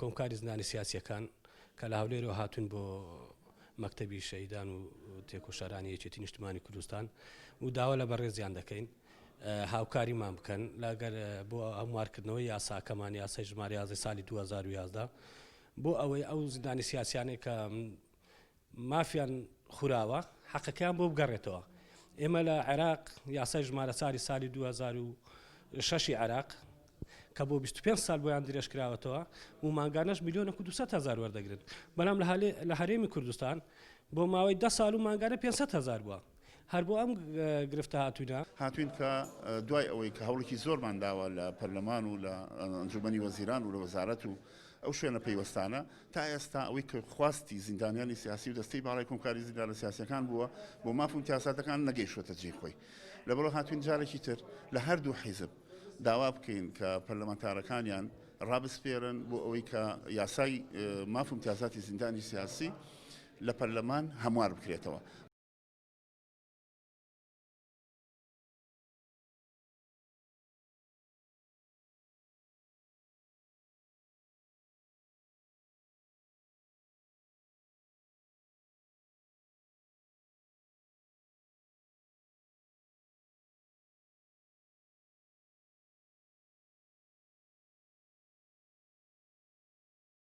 کۆمکاری زیندانی سیاسیەکان کە لە هەولێرەوە هاتوون بۆ مەكتەبی شەهیدان و تێكۆشەرانی یەکێتی نیشتمانی کوردستان و داوا لە بەڕێزیان دەکەین هاوکاریمان بکەن لەگەر بۆ هەموارکردنەوەی یاساکەمان یاسای ژمارە 11 ساڵی 2011 بۆ ئەوەی ئەو زیندانی سیاسیانێک کە مافیان خوراوە حەقەکەیان بۆ بگەڕێتەوە. ئێمە لە عێراق یاسای ژمارە 4 ساڵی 2006 عێراق کە بۆ 25 ساڵ بۆیان درێژکراوەتەوە و مانگانەش میلیۆنە و 200,000 وەردەگرن، بەڵام لە هەرێمی کوردستان بۆ ماوەی 10 ساڵ و مانگانە 500,000 بووە. هەر بۆ ئەم گرفتە هاتوین کە دوای ئەوەی کە هەوڵێکی زۆرمان داوە لە پەرلەمان و لە ئەنجومەنی وەزیران و لە وەزارەت و ئەو شوێنە پەیوەستانە تا ئێستا ئەوەی کە خواستی زیندانیانی سیاسی و دەستەی باڵای کۆمکاری زیندانە سیاسیەکان بووە بۆ ماف و امتیازاتەکان نەگەیشتووەتە جێی خۆی. لەبەرەوە هاتوین جارێکی تر لە هەردوو حیزب داوا بکەین کە پەرلەمانتارەکانیان ڕابسپێرن بۆ ئەوەی کە یاسای ماف و امتیازاتی زیندانی سیاسی لە پەرلەمان هەموار بکرێتەوە.